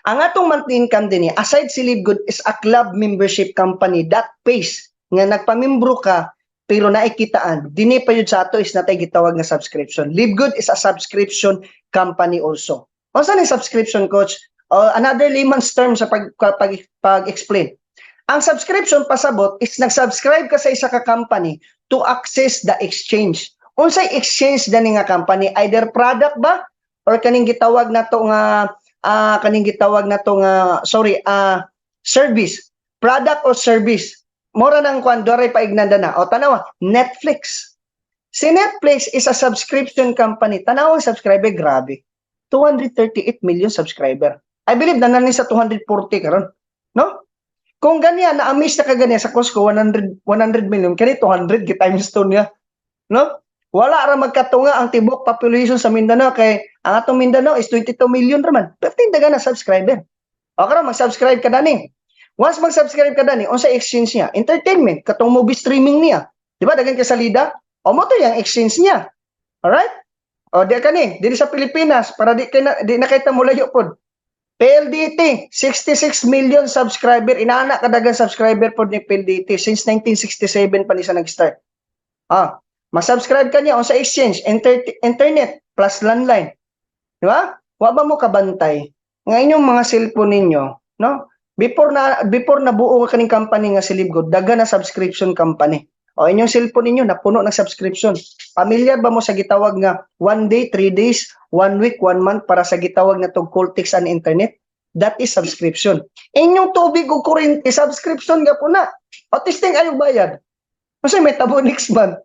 Ang atong monthly income din aside si Livegood is a club membership company that pays nga nagpamimbro ka pero naikitaan dini pa yun sa ato is natay gitawag nga subscription. Livegood is a subscription company also. Unsa ni subscription, coach? Another layman's term sa pag-explain. Ang subscription pasabot is nag-subscribe ka sa isa ka company to access the exchange. Unsay exchange dani nga company? Either product ba or kaning gitawag nato nga service, product or service. Mora nang kwan doray paignanda na. O tanawa, Netflix. Si Netflix is a subscription company. Tanawang subscriber, grabe. 238 million subscriber. I believe na nani sa 240 karon, no? Kung ganyan na-amaze na kaganyan sa Costco 100 million, kani 200 times 2 niya, no? Wala ra magkatunga ang tibok population sa Mindanao kay ang atong Mindanao is 22 million raman. Pero daga na subscriber. O karon mag-subscribe ka dani. Once mag-subscribe ka dani, unsa exchange niya? Entertainment, katong movie streaming niya. Di ba dagan kay salida? O mo to yang exchange niya. Alright? O di kani, diri sa Pilipinas para di na kita mulayo pod. PLDT, 66 million subscriber, inaana kadagang subscriber pod ni PLDT since 1967 pa ni sa nag-start. Mag-subscribe ka niya on sa exchange, internet plus landline. Di ba? Wa ba mo kabantay nga inyong mga cellphone ninyo, no? Before na buo ka kaning company nga si Livegood, daga na subscription company. O inyong cellphone ninyo napuno ng subscription. Pamilyar ba mo sa gitawag nga 1 day, 3 days, 1 week, 1 month para sa gitawag na tong call, text, and internet? That is subscription. Inyong tubig o kuryente, subscription nga po na. O testing ayaw bayad. Kasi may tabo next month.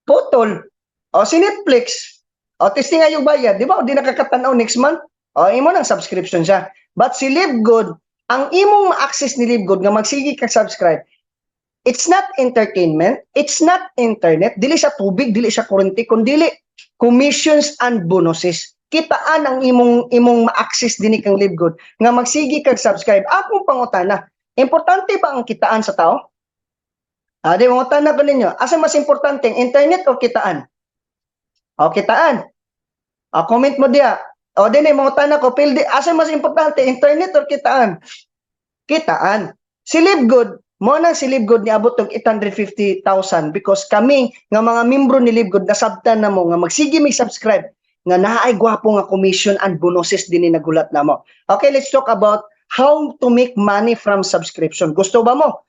Putol. O si Netflix. O testing ayaw bayad. Di ba? O di nakakatanaw next month. O imo ng subscription siya. But si Livegood, ang imong ma-access ni Livegood nga magsige ka subscribe, it's not entertainment, it's not internet, dili sa tubig, dili sa kuryente, kundi commissions and bonuses. Kitaan ang imong ma-access dinhi kang Livegood nga magsige kag subscribe. Akong pangutana, importante ba ang kitaan sa tao? Di mangutana ko ninyo, asa mas importante, internet o kitaan? O kitaan. Comment mo diya. O din mangutana ko, asa mas importante, internet o kitaan? Kitaan. Si Livegood, mo na si Livegood niabot og 850,000 because kami nga mga membro ni Livegood nasabtan na mo nga magsige mig subscribe nga naay gwapo nga commission and bonuses dinhi nagulat namo. Okay, let's talk about how to make money from subscription. Gusto ba mo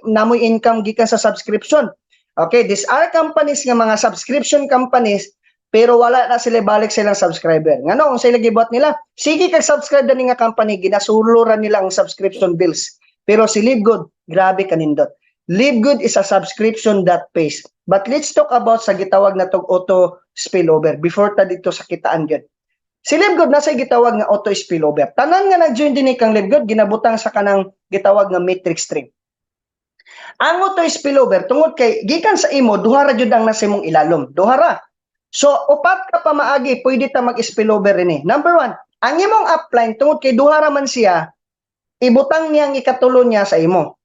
namoy income gikan sa subscription? Okay, these are companies nga mga subscription companies pero wala na sila balik silang subscriber. Ngano unsay lagi buhat nila? Sige kag subscribe dani nga company ginasuluran nila ang subscription bills. Pero si Livegood, grabe kanindot. Livegood is a subscription that pays. But let's talk about sa gitawag na tong auto spillover before ta dito sa kitaan gyud. Si Livegood nasa gitawag nga auto spillover. Tanan nga nag-join dinhi kang Livegood ginabutang sa kanang gitawag nga matrix stream. Ang auto spillover tungod kay gikan sa imo duha ra jud ang nasa imong ilalom. Duha ra. So upat ka pa maagi pwede ta mag-spillover ini. Number 1, ang imong upline tungod kay duha ra man siya ibutang niyang ikatulo niya sa imo.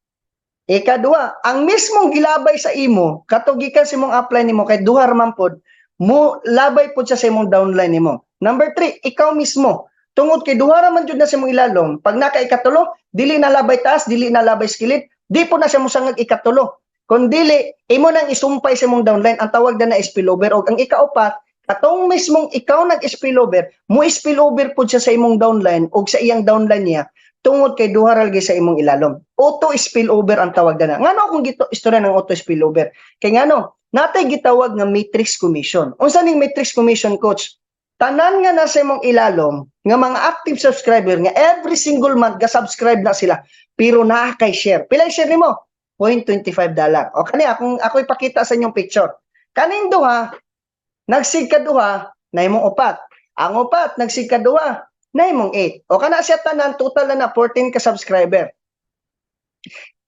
Ikadua, ang mismong gilabay sa imo, katugikan sa imong upline nimo kay duha ra man pod, mo labay pod siya sa imong downline nimo. Number 3, ikaw mismo, tungod kay duha ra man jud na sa imong ilalom, pag naka ikatulo, dili na labay taas, dili na labay skilid, di po na siya musangag ikatulo. Kung dili, imo nang isumpay sa imong downline, ang tawag na spillover. O ang ikaupat, katong mismong ikaw nag-spillover, mo spillover pod siya sa imong downline o sa iyang downline niya, tungod kay duha ra lagi sa imong ilalom. Auto spillover ang tawag dana. Ngano akong istorya ng auto spillover? Kay ngano, natay gitawag nga matrix commission. Unsa ning matrix commission, coach? Tanan nga na sa imong ilalom nga mga active subscriber nga every single month ga-subscribe na sila pero naa kay share. Pila share nimo? $0.25. O kani ako ipakita sa inyong picture. Kaning duha nagsig ka duha na imong upat. Ang upat nagsig ka duha na imong 8. O kana siya tanan total na 14 ka subscriber.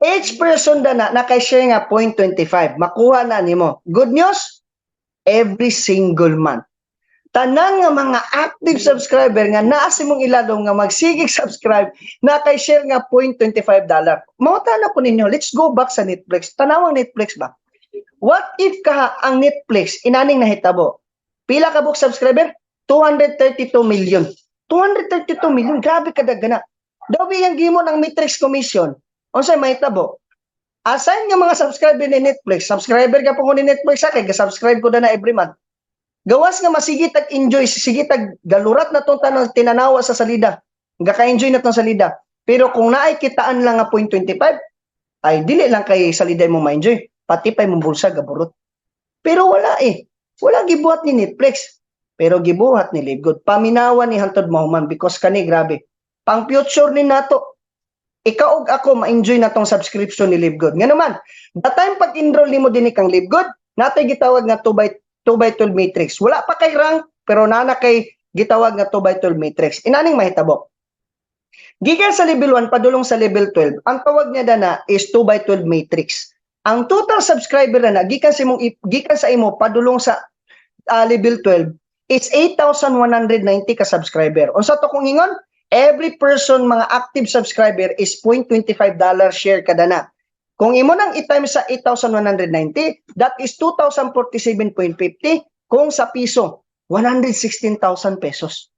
Each person na naka-share nga 0.25. Makuha na nimo. Good news, every single month. Tanan nga mga active subscriber nga naa sa imong ilalom nga magsigig subscribe, naka-share nga $0.25. Mawatana po ninyo, let's go back sa Netflix. Tanawang Netflix ba? What if ang Netflix inaning nahitabo? Pila ka book subscriber? 232 million. 232 million, grabe kadagana. Daw biyang gimo ng Matrix Commission. Unsay mahitabo? Assign nga mga subscriber ni Netflix. Subscriber ka po ko ni Netflix sa kay subscribe ko na every month. Gawas nga masigit ag enjoy, sigit ag galurat na tong tanong tinanawa sa salida. Gaka-enjoy na tong salida. Pero kung naay kitaan lang nga 0.25, ay dili lang kay salida mo ma-enjoy. Pati pa mong bulsa gaburot. Pero wala eh. Wala gibuhat ni Netflix. Pero gibuhat ni Livegood. Paminawan ni hantod mahuman because kani grabe. Pang future ni nato. Ikaw ug ako ma-enjoy na tong subscription ni Livegood. Nga naman, the time pag-enroll nimo dinhi kang Livegood, natay gitawag nga 2x12 matrix. Wala pa kay rank, pero nana kay gitawag nga 2x12 matrix. Inaning mahitabo. Gikan sa level 1 padulong sa level 12, ang tawag niya dana is 2x12 matrix. Ang total subscriber na gikan sa imo padulong sa level 12 is 8,190 ka subscriber. Unsa to kung ingon? Every person mga active subscriber is $0.25 share kada na. Kung imo nang i-times sa 8,190, that is 2,047.50 kung sa piso, 116,000 pesos.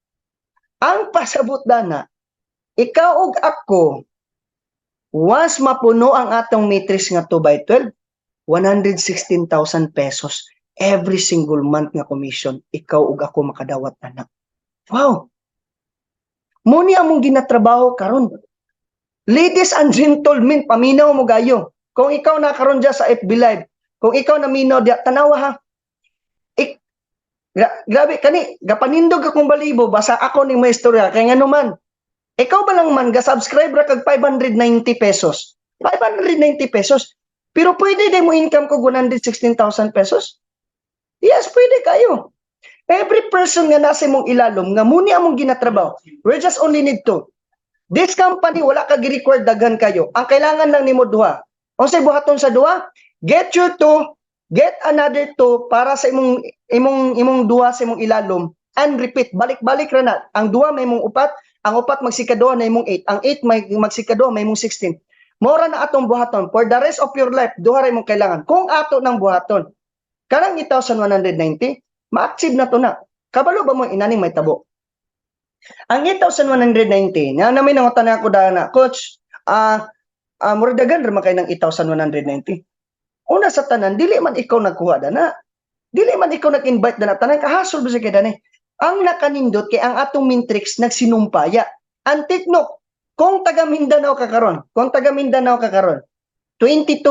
Ang pasabot dana, ikaw ug ako, once mapuno ang atong matrix nga 2x12, 116,000 pesos every single month nga commission, ikaw ug ako makadawat na. Wow! Muni among ginatrabaho karon. Ladies and gentlemen, paminaw mo gayo. Kung ikaw na karon diya sa FB Live, kung ikaw na minaw diya, tanawa ha. Grabe kani, gapanindog akong balibo basa ako ning may istorya kay ngano man. Ikaw ba lang man ga-subscribe ra kag 590 pesos. 590 pesos. Pero pwede din mo income ko 116,000 pesos? Yes, pwede kayo. Every person nga nasa mong ilalom, nga muni among ginatrabaho, we just only need to. This company, wala ka gi-record daghan kayo. Ang kailangan lang nimo duha. Unsay buhaton sa duha? Get your two, get another two para sa imong duha sa imong ilalom and repeat. Balik-balik ra na. Ang duha may imong upat, ang upat magsikaduha na imong 8. Ang 8 may magsikaduha may imong 16. Mora na atong buhaton. For the rest of your life, duha ra imong kailangan. Kung ato ng buhaton, kanang 8,190, ma-achieve na to na. Kabalo ba mo inaning may tabo? Ang 8,190, na namin nangutan ako na, Coach, muradagan rin kay ng 8,190. Una sa tanan, dili man ikaw nagkuha dana. Dili man ikaw nag-invite dana. Tanan, kahasol ba siya kay dana? Ang nakanindot kay ang atong Mintrix nagsinumpaya. Ang tiknok, kung taga Mindanao ka karon, 22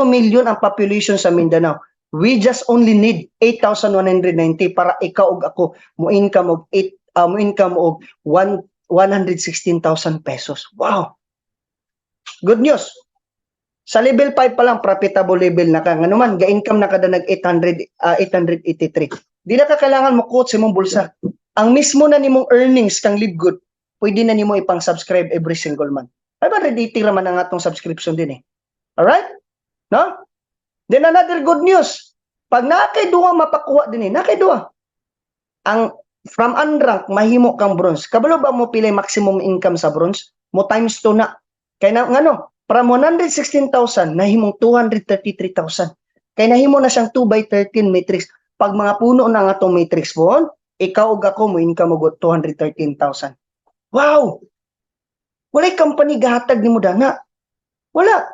million ang population sa Mindanao. We just only need 8,190 para ikaw ug ako mo income og 116,000 pesos. Wow. Good news. Sa level 5 pa lang profitable level na ka. Ngano man ga-income na kada nag 883. Di na ka kailangan mo quote sa imong bulsa. Ang mismo na nimong earnings kang Livegood, pwede na nimo ipang-subscribe every single month. 580 raman ang atong subscription din eh. Alright? No? Then another good news, pag nakay duha mapakuha din eh, nakay duha. Ang from unrank mahimo kang bronze. Kabalo ba mo pilay maximum income sa bronze? Mo times 2 na. Kay na ngano, from 116,000 nahimong 233,000. Kay nahimo na siyang 2x13 matrix. Pag mga puno na nga atong matrix po, ikaw ug ako mo income og 213,000. Wow. Walay company gahatag nimo dana. Wala.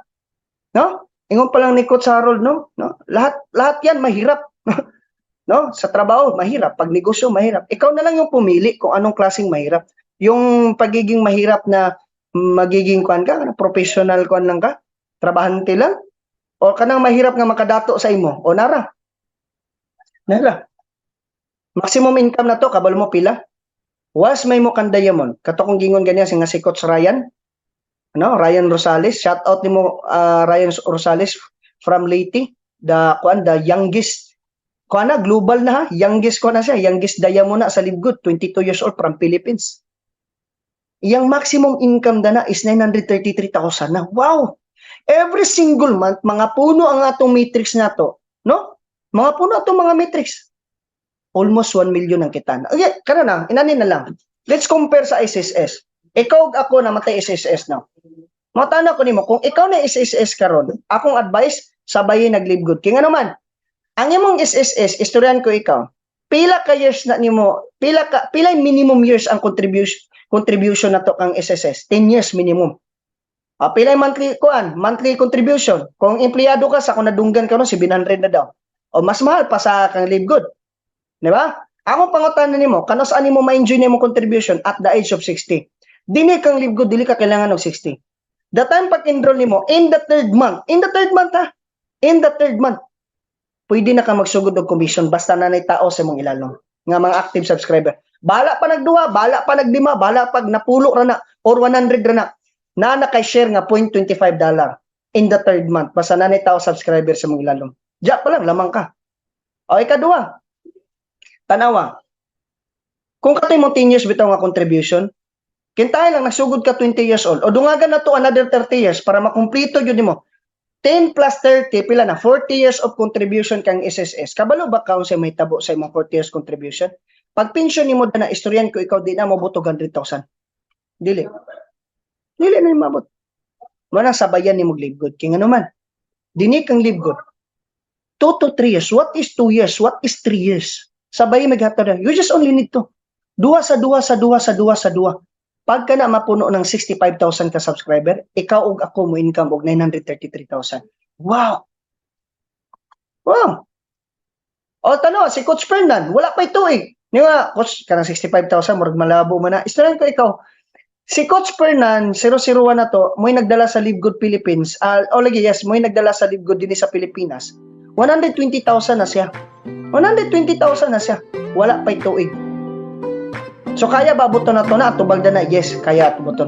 No? Ingon pa lang ni Coach Harold, no? Lahat yan mahirap. No? Sa trabaho, mahirap. Pag negosyo, mahirap. Ikaw na lang yung pumili kung anong klaseng mahirap. Yung pagiging mahirap na magiging kuan ka, professional kuan lang ka, trabahante lang, o kanang mahirap nga makadato sa imo, o nara. Maximum income na to, kabalo mo pila? Was may mo kang diamond. Kato kong gingon ganyan si Coach Ryan, Ryan Rosales, shout out nimo Ryan Rosales from Leyte, the youngest global na ha, youngest diamond na sa Livegood, 22 years old from Philippines. Iyang maximum income na is 933,000 na. Wow. Every single month mga puno ang atong matrix nato, no? Mga puno atong mga matrix. Almost 1 million ang kita. Okay, kana na, inanin na lang. Let's compare sa SSS. Ikaw ako na matay SSS na. Matana ko nimo kung ikaw na SSS karon, akong advice sabayin nag-Livegood. Kaya nga naman, ang imong SSS, istoryan ko ikaw. Pila ka years na nimo, pila minimum years ang contribution na to kang SSS, 10 years minimum. Pila yung monthly contribution. Kung empleyado ka, sa kung nadunggan ka no, 700 na daw. O mas mahal pa sa kang live good. Di ba? Ako pangutanan nimo, kano saan nimo ma-enjoy nimo contribution at the age of 60. Dili kang live good, dili ka kailangan og 60. The time pag-enroll nimo in the third month, in the third month, pwede na ka magsugod og commission basta nanay tao sa imong ilalom nga mga active subscriber. Bala pa nagduha, bala pa nagdima, bala pag napulo ra na or 100 ra na kay share nga $0.25 in the third month basta nanay tao subscriber sa imong ilalom. Diya pa lang lamang ka. O ikaduha, tanawa. Kung katoy mo 10 years bitaw nga contribution, kintay lang nagsugod ka 20 years old o dungagan na to another 30 years para makumpleto gyud nimo. 10 plus 30 pila na 40 years of contribution kang SSS. Kabalo ba kaon sa may tabo sa imong 40 years contribution? Pag pension nimo na istoryan ko ikaw di na mo buto 100,000. Dili. Dili na mabot. Mana sabayan nimo live good king ano man. Dini kang live good. 2 to 3 years. What is 2 years? What is 3 years? Sabay maghatod. You just only need to. Duha sa duha. Pagka na mapuno ng 65,000 ka subscriber, ikaw ug ako mo income og 933,000. Wow! Wow! O tano, si Coach Fernan, wala pa ito eh. Nga, Coach, kanang 65,000, murag malabo man na. Istoryan ko ikaw, si Coach Fernan, 001 na to, mo'y nagdala sa Live Good Philippines. Mo'y nagdala sa Live Good din sa Pilipinas. 120,000 na siya. 120,000 na siya. Wala pa ito eh. So kaya ba buton na to na atubag na? Yes, kaya buton.